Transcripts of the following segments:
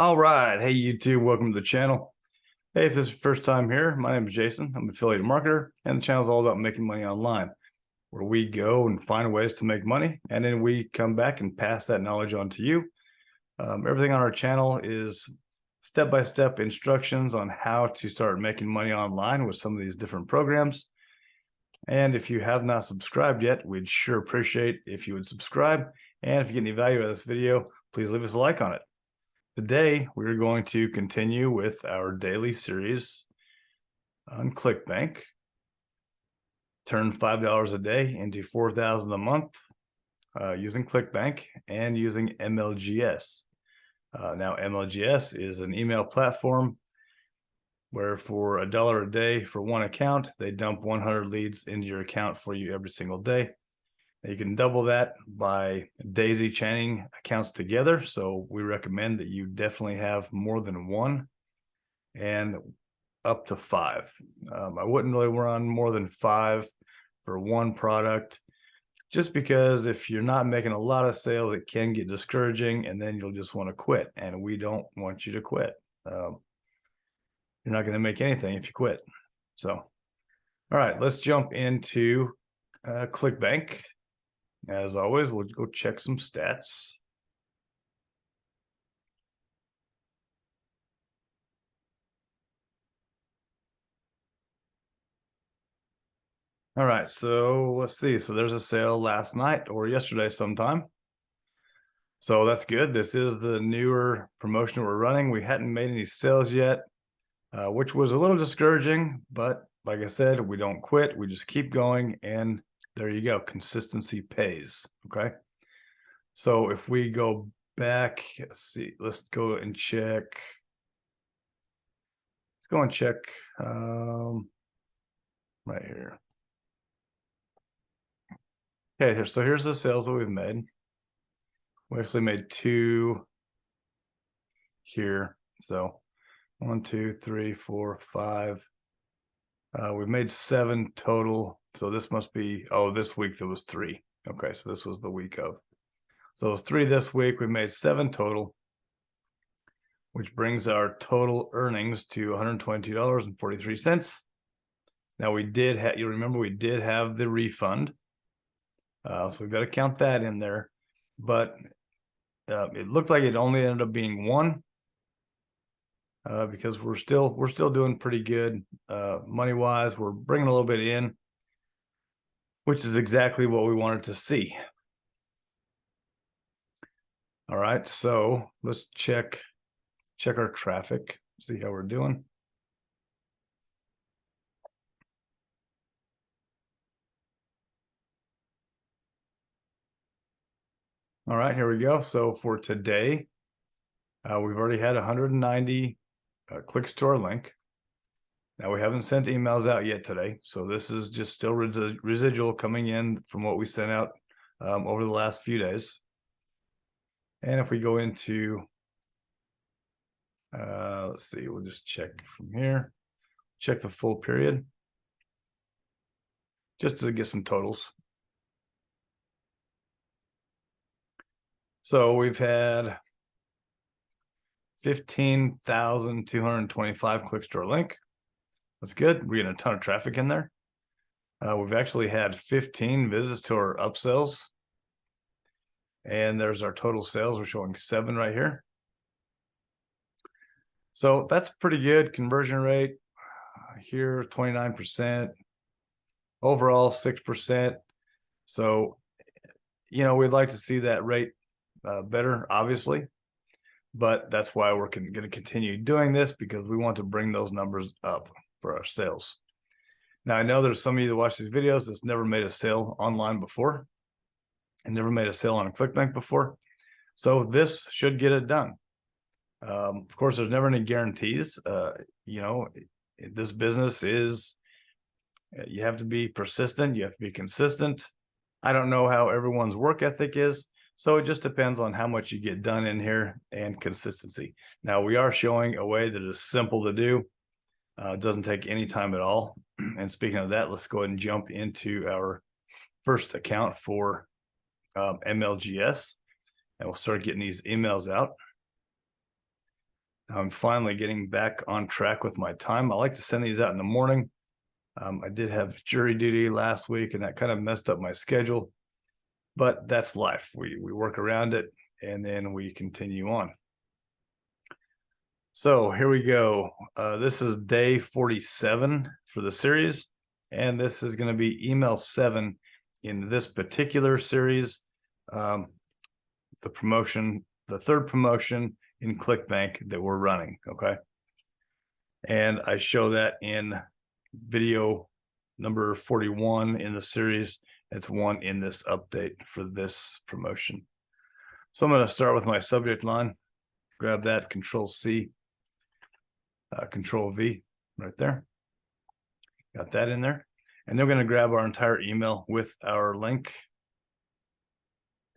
All right. Hey, YouTube. Welcome to the channel. Hey, if this is your first time here, my name is Jason. I'm an affiliate marketer, and the channel is all about making money online, where we go and find ways to make money, and then we come back and pass that knowledge on to you. Everything on our channel is step-by-step instructions on how to start making money online with some of these different programs. And if you have not subscribed yet, we'd sure appreciate if you would subscribe. And if you get any value out of this video, please leave us a like on it. Today, we're going to continue with our daily series on Clickbank. Turn $5 a day into $4,000 a month using Clickbank and using MLGS. Now, MLGS is an email platform where for $1 a day for one account, they dump 100 leads into your account for you every single day. You can double that by daisy chaining accounts together. So we recommend that you definitely have more than one and up to 5. I wouldn't really run more than 5 for one product, just because if you're not making a lot of sales, it can get discouraging and then you'll just want to quit. And we don't want you to quit. You're not going to make anything if you quit. So, all right, let's jump into Clickbank. As always, we'll go check some stats. All right, so let's see. So there's a sale last night or yesterday sometime. So that's good. This is the newer promotion we're running. We hadn't made any sales yet, which was a little discouraging. But like I said, we don't quit. We just keep going. And there you go. Consistency pays. Okay. So if we go back, let's see, let's go and check. Let's go and check right here. Okay, so here's the sales that we've made. We actually made 2 here. So 1, 2, 3, 4, 5. We've made 7 total. So this must be, oh, this week there was 3. Okay, so this was the week of. So it was 3 this week. We made 7 total, which brings our total earnings to $122.43. Now we did have, you'll remember we did have the refund. So we've got to count that in there. But it looked like it only ended up being 1. Because we're still doing pretty good money wise. We're bringing a little bit in, which is exactly what we wanted to see. All right, so let's check our traffic, see how we're doing. All right, here we go. So for today, we've already had 190 clicks to our link. Now we haven't sent emails out yet today, so this is just still residual coming in from what we sent out over the last few days. And if we go into, let's see, we'll just check from here, check the full period, just to get some totals. So we've had 15,225 clicks to our link. That's good. We're getting a ton of traffic in there. We've actually had 15 visits to our upsells. And there's our total sales. We're showing 7 right here. So that's pretty good. Conversion rate here, 29%. Overall, 6%. So, you know, we'd like to see that rate better, obviously. But that's why we're going to continue doing this, because we want to bring those numbers up for our sales. Now, I know there's some of you that watch these videos that's never made a sale online before and never made a sale on a Clickbank before. So this should get it done. Of course, there's never any guarantees. You know, this business is, you have to be persistent. You have to be consistent. I don't know how everyone's work ethic is. So it just depends on how much you get done in here and consistency. Now, we are showing a way that is simple to do. It doesn't take any time at all. And speaking of that, let's go ahead and jump into our first account for MLGS. And we'll start getting these emails out. I'm finally getting back on track with my time. I like to send these out in the morning. I did have jury duty last week, and that kind of messed up my schedule, but that's life. We work around it, and then we continue on. So here we go. This is day 47 for the series, and this is going to be email 7 in this particular series. The third promotion in Clickbank that we're running. Okay. And I show that in video number 41 in the series. It's one in this update for this promotion. So I'm going to start with my subject line. Grab that, Control C, Control V right there. Got that in there. And then we're going to grab our entire email with our link.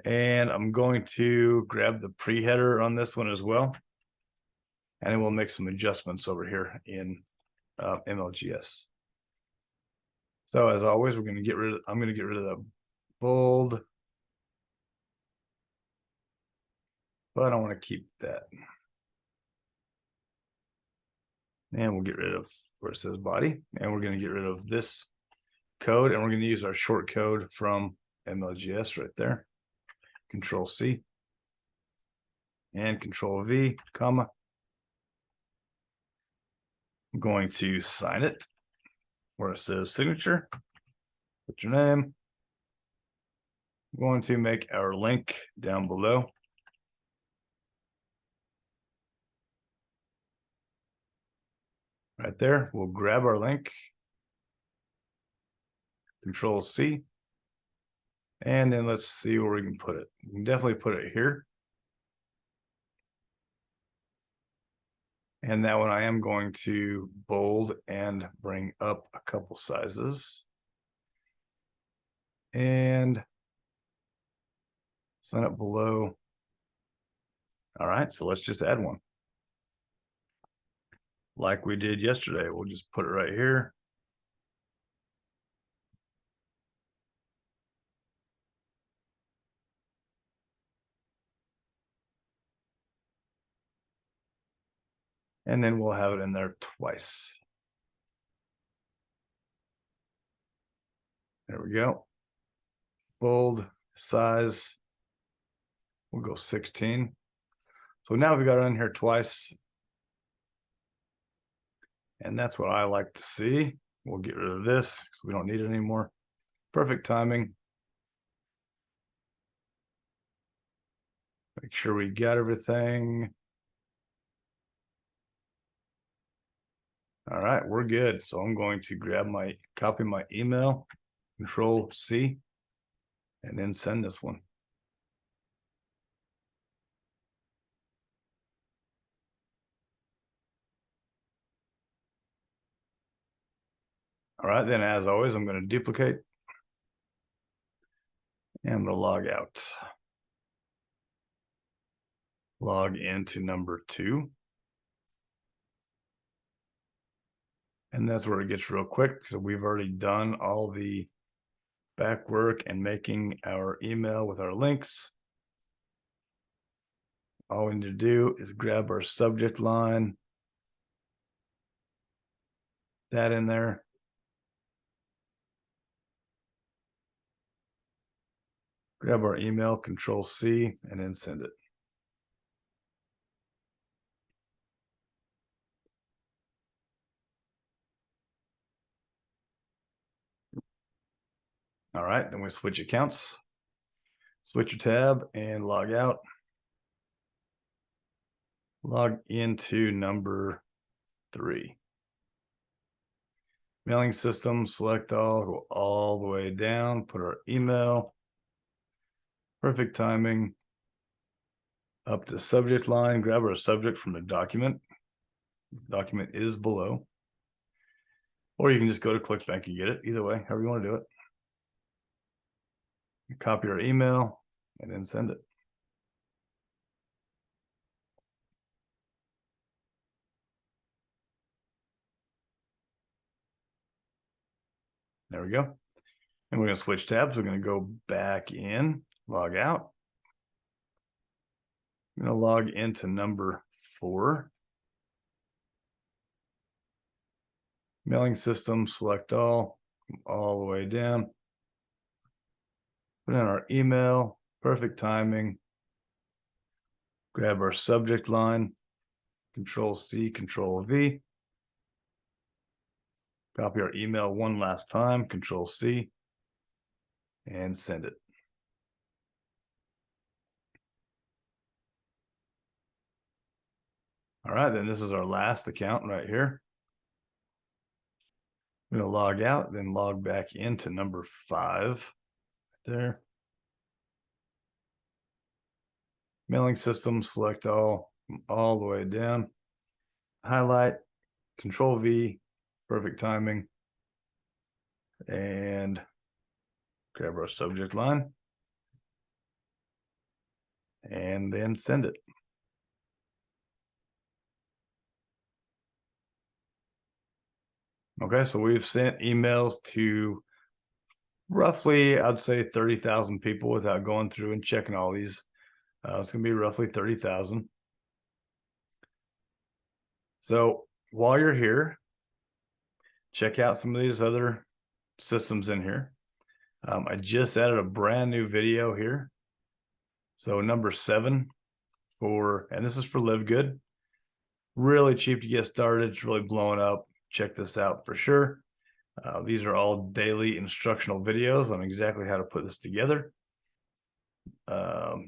And I'm going to grab the pre-header on this one as well. And then we'll make some adjustments over here in MLGS. So as always, I'm going to get rid of the bold, but I don't want to keep that. And we'll get rid of where it says body, and we're going to get rid of this code, and we're going to use our short code from MLGS right there. Control C and Control V, comma. I'm going to sign it where it says signature. Put your name. I'm going to make our link down below. Right there, we'll grab our link. Control C. And then let's see where we can put it. We can definitely put it here. And that one I am going to bold and bring up a couple sizes. And sign up below. All right, so let's just add one. Like we did yesterday, we'll just put it right here. And then we'll have it in there twice. There we go. Bold, size, we'll go 16. So now we got it in here twice. And that's what I like to see. We'll get rid of this because we don't need it anymore. Perfect timing. Make sure we got everything. All right, we're good. So I'm going to copy my email, Control C, and then send this one. All right, then as always, I'm going to duplicate. And I'm going to log out. Log into number 2. And that's where it gets real quick because we've already done all the back work and making our email with our links. All we need to do is grab our subject line, that in there. Grab our email, Control C, and then send it. All right, then we switch accounts, switch your tab and log out. Log into number 3. Mailing system, select all, go all the way down, put our email. Perfect timing. Up to subject line, grab our subject from the document. Document is below. Or you can just go to Clickbank and get it. Either way, however you want to do it. Copy our email and then send it. There we go. And we're going to switch tabs. We're going to go back in, log out. I'm going to log into number 4. Mailing system, select all the way down. Put in our email, perfect timing. Grab our subject line, Control C, Control V. Copy our email one last time, Control C, and send it. All right, then this is our last account right here. I'm going to log out, then log back into number 5 there. Mailing system, select all the way down. Highlight, Control V, perfect timing, and grab our subject line and then send it. Okay, so we've sent emails to roughly, I'd say 30,000 people without going through and checking all these. It's going to be roughly 30,000. So while you're here, check out some of these other systems in here. I just added a brand new video here. So number 7 and this is for Live Good. Really cheap to get started. It's really blowing up. Check this out for sure. These are all daily instructional videos on exactly how to put this together.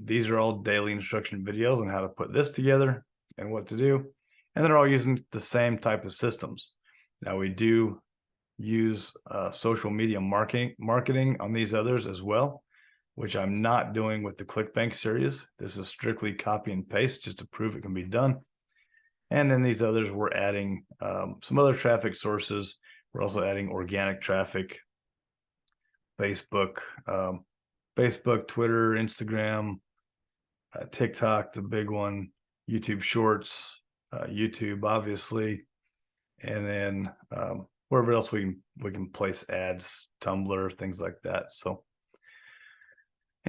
These are all daily instruction videos on how to put this together and what to do. And they're all using the same type of systems. Now we do use social media marketing on these others as well, which I'm not doing with the Clickbank series. This is strictly copy and paste just to prove it can be done. And then these others, we're adding some other traffic sources. We're also adding organic traffic, Facebook, Twitter, Instagram, TikTok, the big one, YouTube Shorts, YouTube, obviously, and then wherever else we can place ads, Tumblr, things like that. So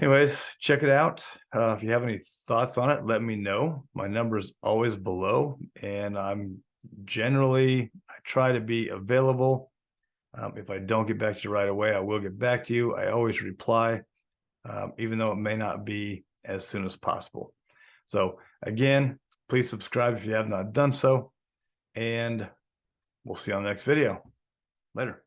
anyways, check it out. If you have any thoughts on it, let me know. My number is always below, and I try to be available. If I don't get back to you right away, I will get back to you. I always reply, even though it may not be as soon as possible. So again, please subscribe if you have not done so, and we'll see you on the next video. Later.